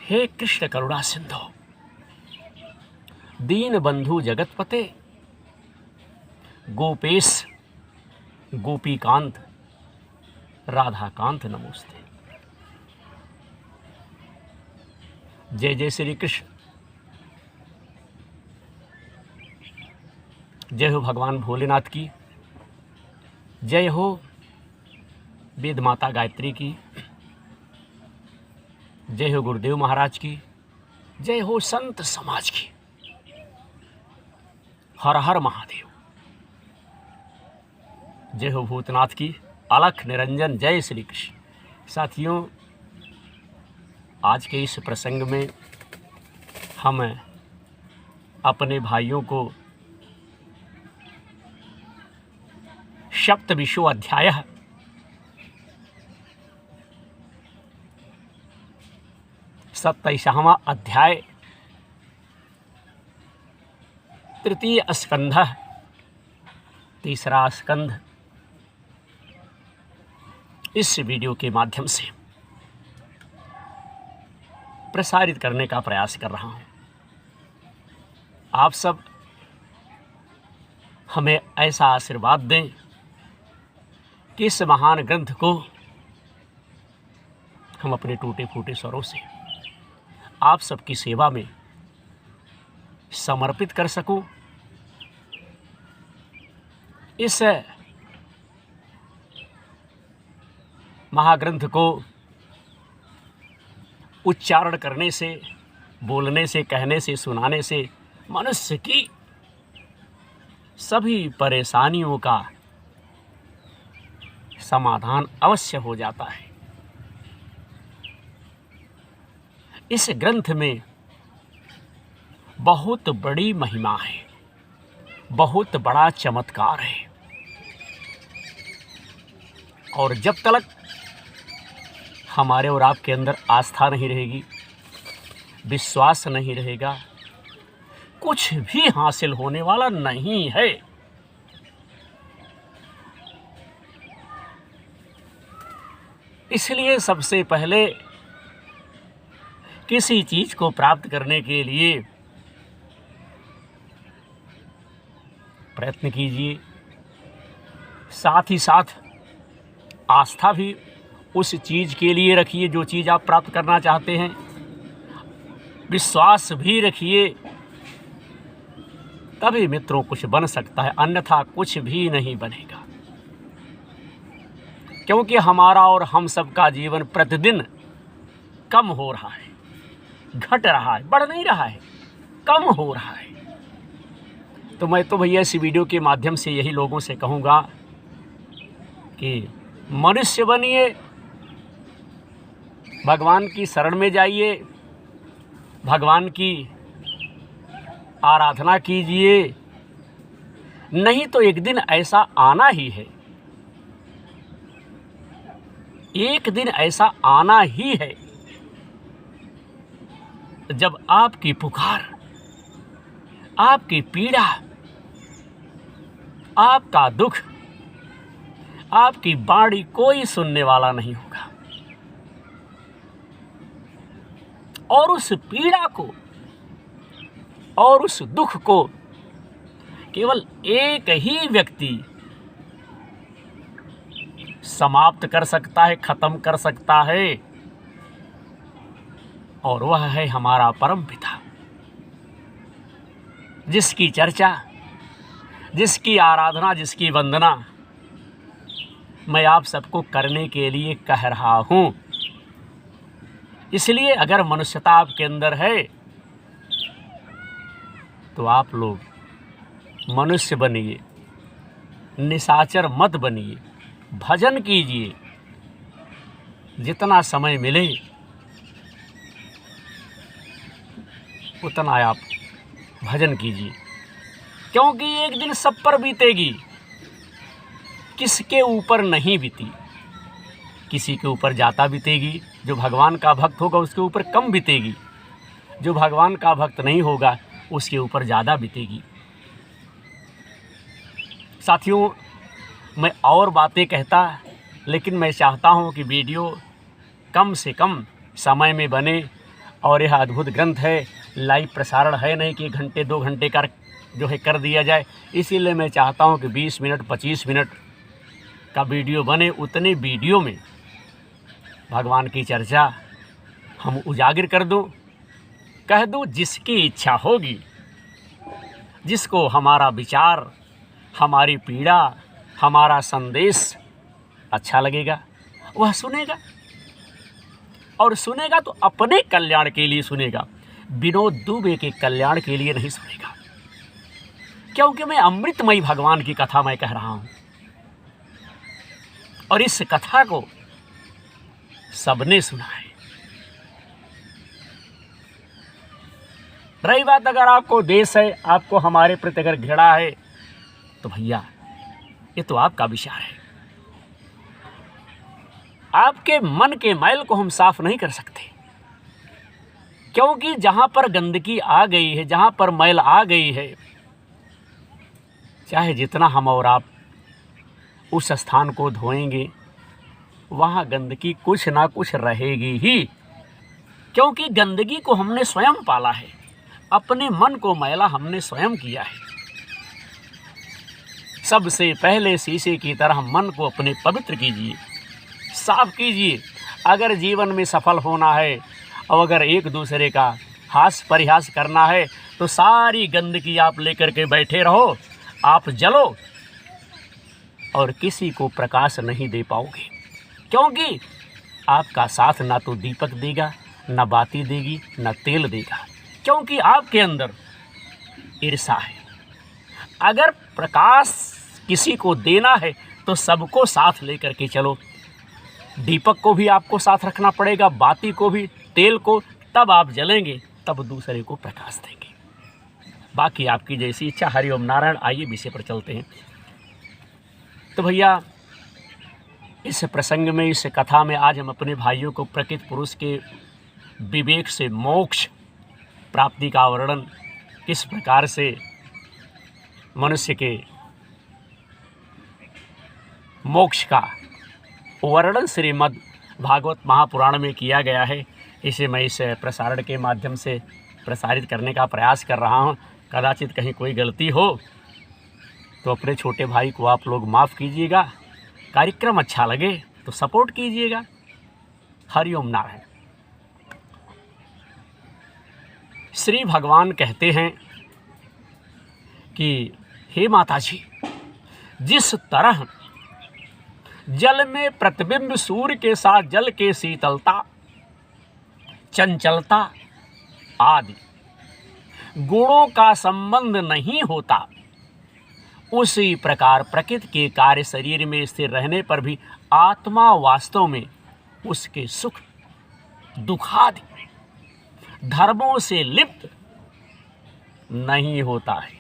हे कृष्ण करुणा सिंधु, दीन बंधु जगतपते, गोपेश गोपीकांत राधाकांत नमोस्ते। जय जय श्री कृष्ण। जय हो भगवान भोलेनाथ की, जय हो वेद माता गायत्री की, जय हो गुरुदेव महाराज की, जय हो संत समाज की। हर हर महादेव। जय हो भूतनाथ की, अलख निरंजन। जय श्री कृष्ण। साथियों, आज के इस प्रसंग में हम अपने भाइयों को सप्तविंशो अध्याय 27वां अध्याय तृतीय स्कंध, तीसरा स्कंध इस वीडियो के माध्यम से प्रसारित करने का प्रयास कर रहा हूं। आप सब हमें ऐसा आशीर्वाद दें कि इस महान ग्रंथ को हम अपने टूटे फूटे स्वरों से आप सबकी सेवा में समर्पित कर सकूं। इस महाग्रंथ को उच्चारण करने से, बोलने से, कहने से, सुनाने से मनुष्य की सभी परेशानियों का समाधान अवश्य हो जाता है। इस ग्रंथ में बहुत बड़ी महिमा है, बहुत बड़ा चमत्कार है, और जब तक हमारे और आपके अंदर आस्था नहीं रहेगी, विश्वास नहीं रहेगा, कुछ भी हासिल होने वाला नहीं है। इसलिए सबसे पहले किसी चीज को प्राप्त करने के लिए प्रयत्न कीजिए, साथ ही साथ आस्था भी उस चीज के लिए रखिए जो चीज आप प्राप्त करना चाहते हैं। विश्वास भी रखिए, तभी मित्रों कुछ बन सकता है, अन्यथा कुछ भी नहीं बनेगा। क्योंकि हमारा और हम सबका जीवन प्रतिदिन कम हो रहा है, घट रहा है, बढ़ नहीं रहा है, कम हो रहा है। तो मैं तो भैया इस वीडियो के माध्यम से यही लोगों से कहूँगा कि मनुष्य बनिए, भगवान की शरण में जाइए, भगवान की आराधना कीजिए। नहीं तो एक दिन ऐसा आना ही है, एक दिन ऐसा आना ही है जब आपकी पुकार, आपकी पीड़ा, आपका दुख, आपकी बाणी कोई सुनने वाला नहीं होगा, और उस पीड़ा को और उस दुख को केवल एक ही व्यक्ति समाप्त कर सकता है, खत्म कर सकता है, और वह है हमारा परम पिता, जिसकी चर्चा, जिसकी आराधना, जिसकी वंदना मैं आप सबको करने के लिए कह रहा हूं। इसलिए अगर मनुष्यता आपके अंदर है तो आप लोग मनुष्य बनिए, निशाचर मत बनिए, भजन कीजिए। जितना समय मिले उतना आप भजन कीजिए, क्योंकि एक दिन सब पर बीतेगी, किसके ऊपर नहीं बीती। किसी के ऊपर ज़्यादा बीतेगी, जो भगवान का भक्त होगा उसके ऊपर कम बीतेगी, जो भगवान का भक्त नहीं होगा उसके ऊपर ज़्यादा बीतेगी। साथियों, मैं और बातें कहता, लेकिन मैं चाहता हूं कि वीडियो कम से कम समय में बने और यह अद्भुत ग्रंथ है, लाइव प्रसारण है नहीं कि 1 घंटे 2 घंटे का जो है कर दिया जाए। इसीलिए मैं चाहता हूं कि 20 मिनट 25 मिनट का वीडियो बने। उतने वीडियो में भगवान की चर्चा हम उजागर कर दूं, कह दूं जिसकी इच्छा होगी, जिसको हमारा विचार, हमारी पीड़ा, हमारा संदेश अच्छा लगेगा वह सुनेगा, और सुनेगा तो अपने कल्याण के लिए सुनेगा, विनोद दुबे के कल्याण के लिए नहीं सुनेगा। क्योंकि मैं अमृतमयी भगवान की कथा मैं कह रहा हूं, और इस कथा को सबने सुना है। रही बात अगर आपको देश है, आपको हमारे प्रति अगर घृणा है, तो भैया ये तो आपका विचार है। आपके मन के मैल को हम साफ नहीं कर सकते, क्योंकि जहां पर गंदगी आ गई है, जहां पर मैल आ गई है, चाहे जितना हम और आप उस स्थान को धोएंगे, वहां गंदगी कुछ ना कुछ रहेगी ही। क्योंकि गंदगी को हमने स्वयं पाला है, अपने मन को मैला हमने स्वयं किया है। सबसे पहले शीशे की तरह मन को अपने पवित्र कीजिए, साफ कीजिए। अगर जीवन में सफल होना है और अगर एक दूसरे का हास परिहास करना है, तो सारी गंदगी आप लेकर के बैठे रहो, आप जलो और किसी को प्रकाश नहीं दे पाओगे। क्योंकि आपका साथ ना तो दीपक देगा, ना बाती देगी, ना तेल देगा, क्योंकि आपके अंदर ईर्ष्या है। अगर प्रकाश किसी को देना है तो सबको साथ लेकर के चलो। दीपक को भी आपको साथ रखना पड़ेगा, बाती को भी, तेल को, तब आप जलेंगे, तब दूसरे को प्रकाश देंगे। बाकी आपकी जैसी इच्छा। हरिओम नारायण। आइए विषय पर चलते हैं। तो भैया इस प्रसंग में, इस कथा में आज हम अपने भाइयों को प्रकृत पुरुष के विवेक से मोक्ष प्राप्ति का वर्णन, किस प्रकार से मनुष्य के मोक्ष का वर्णन श्रीमद् भागवत महापुराण में किया गया है, इसे मैं इस प्रसारण के माध्यम से प्रसारित करने का प्रयास कर रहा हूं। कदाचित कहीं कोई गलती हो तो अपने छोटे भाई को आप लोग माफ़ कीजिएगा। कार्यक्रम अच्छा लगे तो सपोर्ट कीजिएगा। हरिओम नारायण। श्री भगवान कहते हैं कि हे माता जी, जिस तरह जल में प्रतिबिंब सूर्य के साथ जल के शीतलता, चंचलता आदि गुणों का संबंध नहीं होता, उसी प्रकार प्रकृति के कार्य शरीर में स्थिर रहने पर भी आत्मा वास्तव में उसके सुख दुखादि धर्मों से लिप्त नहीं होता है,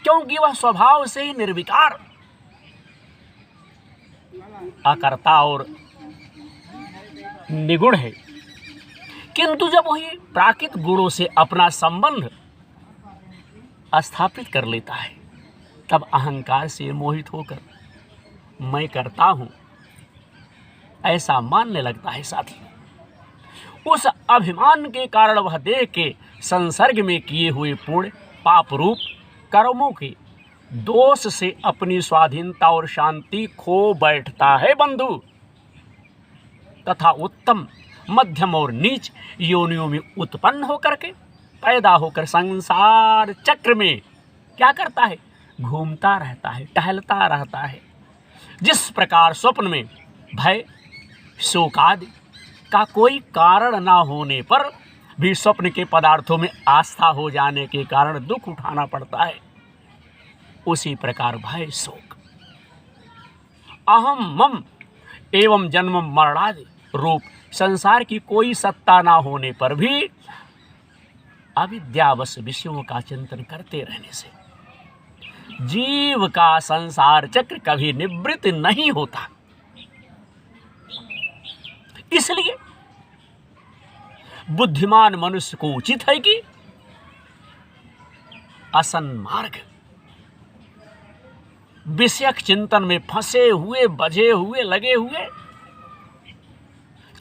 क्योंकि वह स्वभाव से ही निर्विकार, अकर्ता और निगुण है। किंतु जब वही प्राकृतिक गुणों से अपना संबंध स्थापित कर लेता है, तब अहंकार से मोहित होकर मैं करता हूं ऐसा मानने लगता है। साथी, उस अभिमान के कारण वह देह के संसर्ग में किए हुए पुण्य पाप रूप कर्मों के दोष से अपनी स्वाधीनता और शांति खो बैठता है बंधु, तथा उत्तम मध्यम और नीच योनियों में उत्पन्न होकर के पैदा होकर संसार चक्र में क्या करता है, घूमता रहता है, टहलता रहता है। जिस प्रकार स्वप्न में भय शोक आदि का कोई कारण ना होने पर भी स्वप्न के पदार्थों में आस्था हो जाने के कारण दुख उठाना पड़ता है, उसी प्रकार भय शोक अहम मम एवं जन्म मरणादि रूप संसार की कोई सत्ता ना होने पर भी अविद्यावश विषयों का चिंतन करते रहने से जीव का संसार चक्र कभी निवृत्त नहीं होता। इसलिए बुद्धिमान मनुष्य को उचित है कि असन्मार्ग विषयक चिंतन में फंसे हुए, बझे हुए, लगे हुए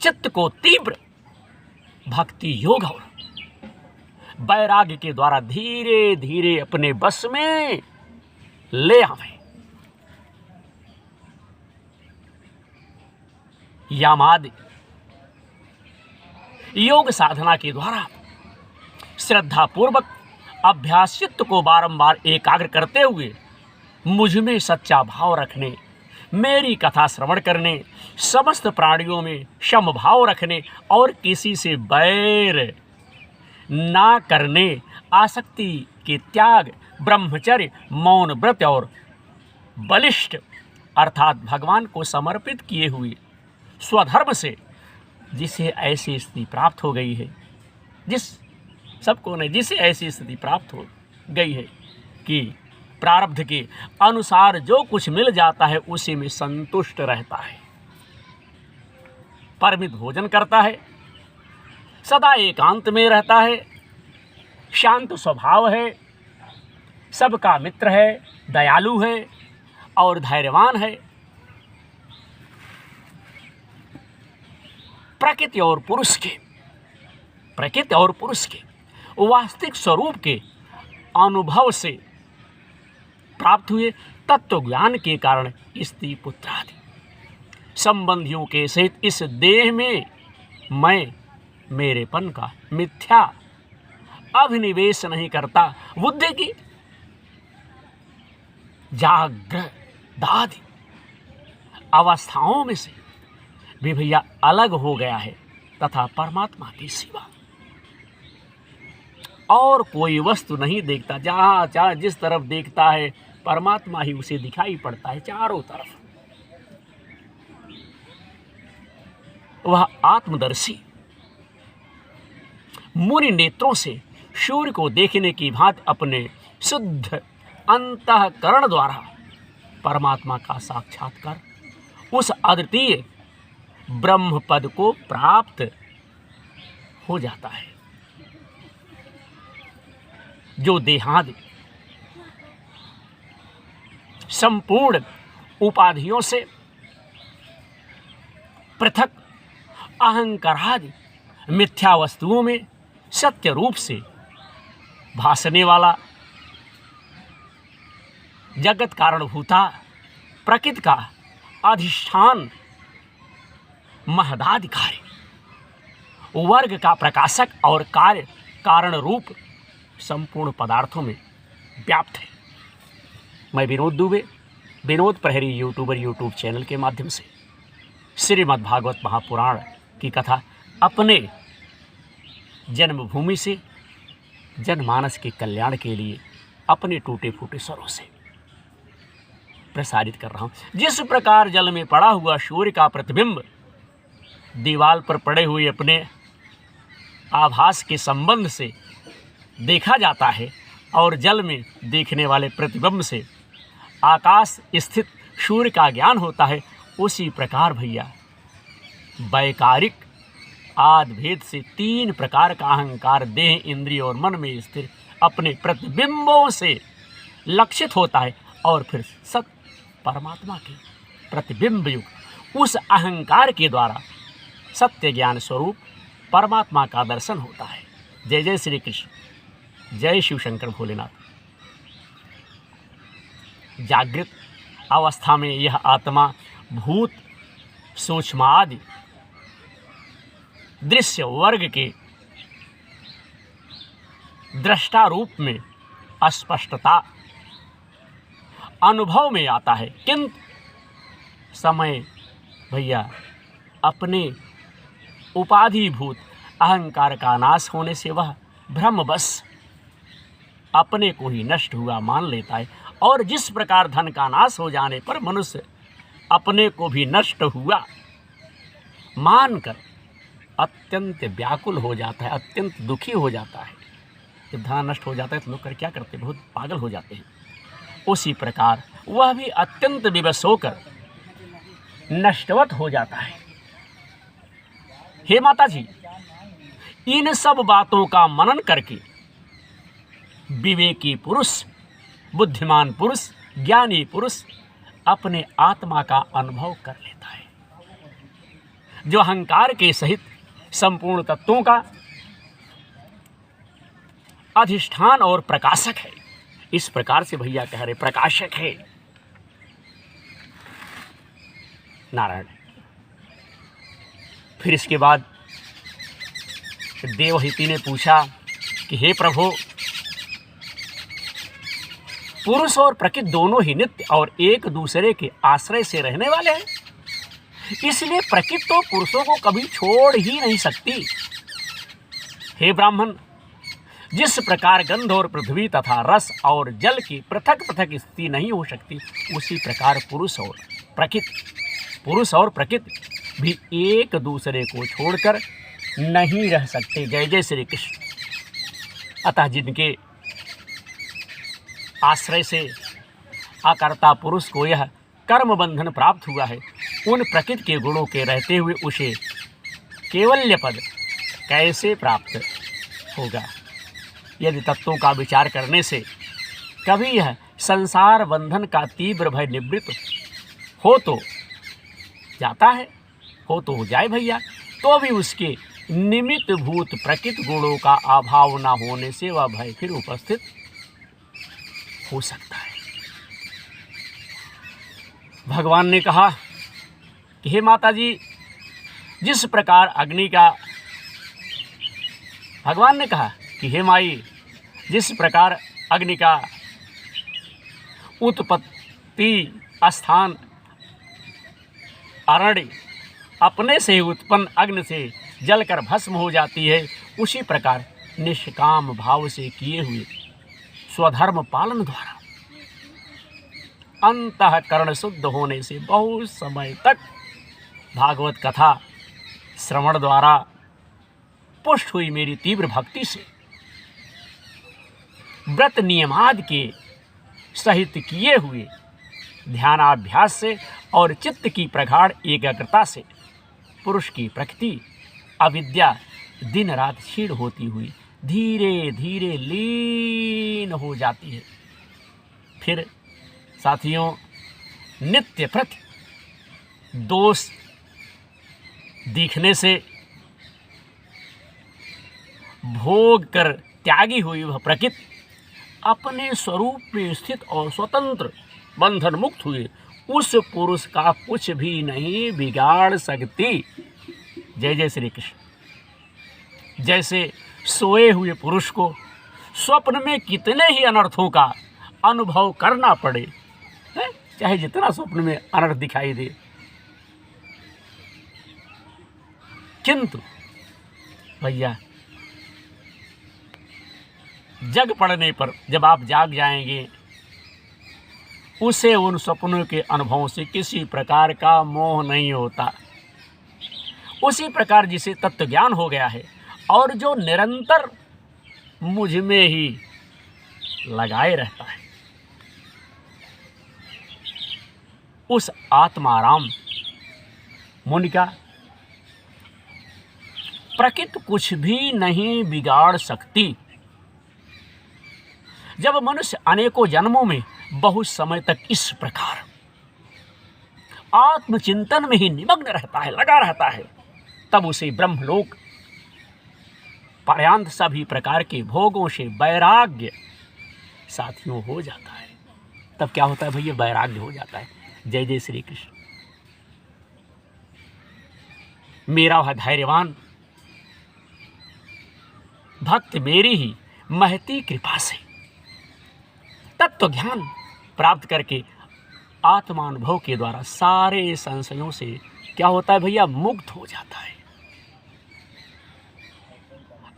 चित्त को तीव्र भक्ति योग और वैराग्य के द्वारा धीरे धीरे अपने बस में ले आवे। यामादि योग साधना के द्वारा श्रद्धा पूर्वक अभ्यास चित्त को बारंबार एकाग्र करते हुए मुझ में सच्चा भाव रखने, मेरी कथा श्रवण करने, समस्त प्राणियों में समभाव रखने और किसी से बैर ना करने, आसक्ति के त्याग, ब्रह्मचर्य, मौन व्रत और बलिष्ठ अर्थात भगवान को समर्पित किए हुए स्वधर्म से जिसे ऐसी स्थिति प्राप्त हो गई है, जिसे ऐसी स्थिति प्राप्त हो गई है कि प्रारब्ध के अनुसार जो कुछ मिल जाता है उसी में संतुष्ट रहता है, परिमित भोजन करता है, सदा एकांत में रहता है, शांत स्वभाव है, सबका मित्र है, दयालु है और धैर्यवान है। प्रकृति और पुरुष के वास्तविक स्वरूप के अनुभव से प्राप्त हुए तत्व ज्ञान के कारण स्त्री पुत्र आदि संबंधियों के सहित इस देह में मैं मेरेपन का मिथ्या अभिनिवेश नहीं करता, बुद्धि की जागृदादि अवस्थाओं में से भी भैया अलग हो गया है तथा परमात्मा के सिवा और कोई वस्तु नहीं देखता। जहाँ चाहे जिस तरफ देखता है परमात्मा ही उसे दिखाई पड़ता है चारों तरफ। वह आत्मदर्शी मुनि नेत्रों से सूर्य को देखने की भांति अपने शुद्ध अंतःकरण द्वारा परमात्मा का साक्षात्कार उस अद्वितीय ब्रह्म पद को प्राप्त हो जाता है जो देहादि संपूर्ण उपाधियों से पृथक अहंकारादि मिथ्या वस्तुओं में सत्य रूप से भासने वाला जगत कारणभूता प्रकृति का अधिष्ठान महदाधिकारी वर्ग का प्रकाशक और कार्य कारण रूप संपूर्ण पदार्थों में व्याप्त है। मैं विनोद दुबे, विनोद प्रहरी यूट्यूब चैनल के माध्यम से श्रीमद् भागवत महापुराण की कथा अपने जन्मभूमि से जनमानस के कल्याण के लिए अपने टूटे फूटे स्वरों से प्रसारित कर रहा हूँ। जिस प्रकार जल में पड़ा हुआ सूर्य का प्रतिबिंब दीवार पर पड़े हुए अपने आभास के संबंध से देखा जाता है और जल में देखने वाले प्रतिबिंब से आकाश स्थित सूर्य का ज्ञान होता है, उसी प्रकार भैया वैकारिक आदि भेद से तीन प्रकार का अहंकार देह, इंद्रिय और मन में स्थिर अपने प्रतिबिंबों से लक्षित होता है और फिर सत परमात्मा के प्रतिबिंब युक्त उस अहंकार के द्वारा सत्य ज्ञान स्वरूप परमात्मा का दर्शन होता है। जय जय श्री कृष्ण, जय शिव शंकर भोलेनाथ। जागृत अवस्था में यह आत्मा भूत सूक्ष्म आदि दृश्य वर्ग के दृष्टा रूप में अस्पष्टता अनुभव में आता है, किंतु समय भैया अपने उपाधिभूत अहंकार का नाश होने से वह भ्रमवश अपने को ही नष्ट हुआ मान लेता है। और जिस प्रकार धन का नाश हो जाने पर मनुष्य अपने को भी नष्ट हुआ मानकर अत्यंत व्याकुल हो जाता है, अत्यंत दुखी हो जाता है। जब धन नष्ट हो जाता है तो लोग कर क्या करते हैं, बहुत पागल हो जाते हैं। उसी प्रकार वह भी अत्यंत विवश होकर नष्टवत हो जाता है। हे माता जी, इन सब बातों का मनन करके विवेकी पुरुष, बुद्धिमान पुरुष, ज्ञानी पुरुष अपने आत्मा का अनुभव कर लेता है। जो अहंकार के सहित संपूर्ण तत्वों का अधिष्ठान और प्रकाशक है। इस प्रकार से भैया कह रहे प्रकाशक है नारायण। फिर इसके बाद देवहूति ने पूछा कि हे प्रभु, पुरुष और प्रकृति दोनों ही नित्य और एक दूसरे के आश्रय से रहने वाले हैं, इसलिए प्रकृति तो पुरुषों को कभी छोड़ ही नहीं सकती। हे ब्राह्मण, जिस प्रकार गंध और पृथ्वी तथा रस और जल की पृथक पृथक स्थिति नहीं हो सकती, उसी प्रकार पुरुष और प्रकृति भी एक दूसरे को छोड़कर नहीं रह सकते। जय जय श्री कृष्ण। अतः जिनके आश्रय से अकर्ता पुरुष को यह कर्म बंधन प्राप्त हुआ है, उन प्रकृति के गुणों के रहते हुए उसे केवल्य पद कैसे प्राप्त होगा। यदि तत्वों का विचार करने से कभी यह संसार बंधन का तीव्र भय निवृत्त हो तो जाता है, हो तो हो जाए भैया, तो भी उसके निमित्त भूत प्रकृति गुणों का अभाव न होने से वह भय फिर उपस्थित हो सकता है। भगवान ने कहा कि हे माता जी, जिस प्रकार अग्नि का भगवान ने कहा कि हे माई, जिस प्रकार अग्नि का उत्पत्ति स्थान अरण्य अपने से उत्पन्न अग्नि से जलकर भस्म हो जाती है, उसी प्रकार निष्काम भाव से किए हुए स्वधर्म पालन द्वारा अंतःकरण शुद्ध होने से बहुत समय तक भागवत कथा श्रवण द्वारा पुष्ट हुई मेरी तीव्र भक्ति से व्रत नियमादि के सहित किए हुए ध्यानाभ्यास से और चित्त की प्रगाढ़ एकाग्रता से पुरुष की प्रकृति अविद्या दिन रात क्षीण होती हुई धीरे धीरे लीन हो जाती है। फिर साथियों, नित्य प्रति दोष दिखने से भोग कर त्यागी हुई वह प्रकृति अपने स्वरूप में स्थित और स्वतंत्र बंधन मुक्त हुए उस पुरुष का कुछ भी नहीं बिगाड़ सकती। जय जय श्री कृष्ण। जैसे सोए हुए पुरुष को स्वप्न में कितने ही अनर्थों का अनुभव करना पड़े, है? चाहे जितना स्वप्न में अनर्थ दिखाई दे, किंतु भैया जग पड़ने पर जब आप जाग जाएंगे, उसे उन सपनों के अनुभवों से किसी प्रकार का मोह नहीं होता। उसी प्रकार जिसे तत्व ज्ञान हो गया है और जो निरंतर मुझ में ही लगाए रहता है, उस आत्माराम मुनि का प्रकृति कुछ भी नहीं बिगाड़ सकती। जब मनुष्य अनेकों जन्मों में बहुत समय तक इस प्रकार आत्मचिंतन में ही निमग्न रहता है, लगा रहता है, तब उसे ब्रह्मलोक पर्यंत सभी प्रकार के भोगों से वैराग्य साथियों हो जाता है। तब क्या होता है भैया? वैराग्य हो जाता है। जय जय श्री कृष्ण। मेरा वह धैर्यवान भक्त मेरी ही महती कृपा से तत्व ज्ञान प्राप्त करके आत्मानुभव के द्वारा सारे संशयों से क्या होता है भैया? मुक्त हो जाता है।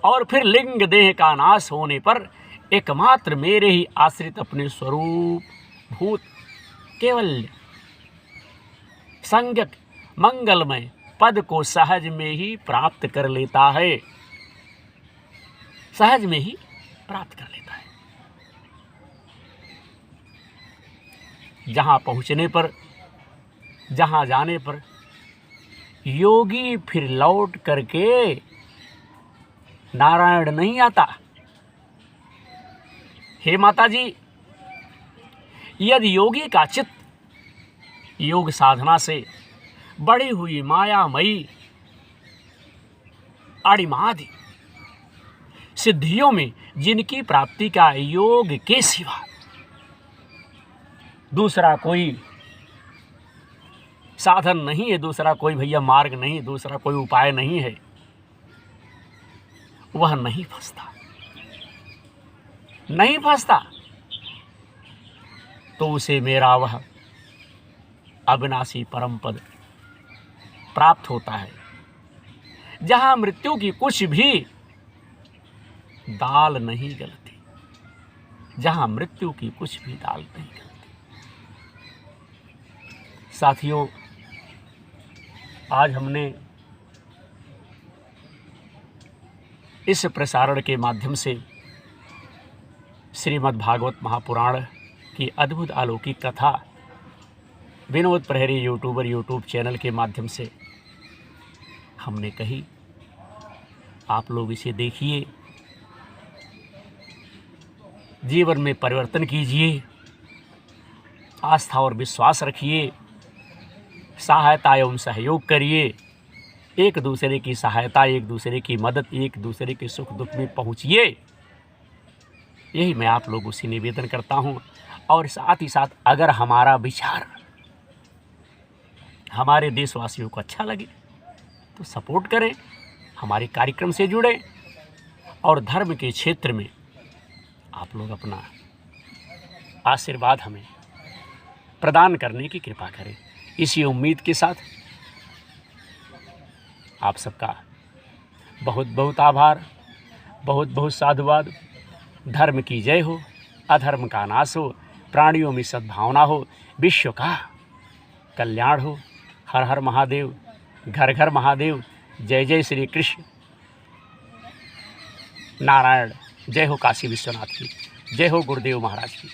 और फिर लिंग देह का नाश होने पर एकमात्र मेरे ही आश्रित अपने स्वरूप भूत केवल संज्ञक मंगलमय पद को सहज में ही प्राप्त कर लेता है, सहज में ही प्राप्त कर लेता है। जहाँ पहुँचने पर, जहाँ जाने पर योगी फिर लौट करके नारायण नहीं आता। हे माता जी, यदि योगी का चित्त योग साधना से बढ़ी हुई मायामयी अणिमादि सिद्धियों में जिनकी प्राप्ति का योग के सिवा दूसरा कोई साधन नहीं है, दूसरा कोई भैया मार्ग नहीं, दूसरा कोई उपाय नहीं है, वह नहीं फंसता, नहीं फंसता। तो उसे मेरा वह अविनाशी परम पद प्राप्त होता है, जहां मृत्यु की कुछ भी दाल नहीं गलती, जहां मृत्यु की कुछ भी दाल नहीं गलती। साथियों, आज हमने इस प्रसारण के माध्यम से श्रीमद् भागवत महापुराण की अद्भुत अलौकिक कथा विनोद प्रहरी यूट्यूब चैनल के माध्यम से हमने कही। आप लोग इसे देखिए, जीवन में परिवर्तन कीजिए, आस्था और विश्वास रखिए, सहायता एवं सहयोग करिए, एक दूसरे की सहायता, एक दूसरे की मदद, एक दूसरे के सुख दुख में पहुंचिए। यही मैं आप लोगों से निवेदन करता हूं। और साथ ही साथ अगर हमारा विचार हमारे देशवासियों को अच्छा लगे तो सपोर्ट करें, हमारे कार्यक्रम से जुड़ें और धर्म के क्षेत्र में आप लोग अपना आशीर्वाद हमें प्रदान करने की कृपा करें। इसी उम्मीद के साथ आप सबका बहुत बहुत आभार, बहुत बहुत साधुवाद। धर्म की जय हो, अधर्म का नाश हो, प्राणियों में सद्भावना हो, विश्व का कल्याण हो। हर हर महादेव, घर घर महादेव। जय जय श्री कृष्ण नारायण। जय हो काशी विश्वनाथ की, जय हो गुरुदेव महाराज की।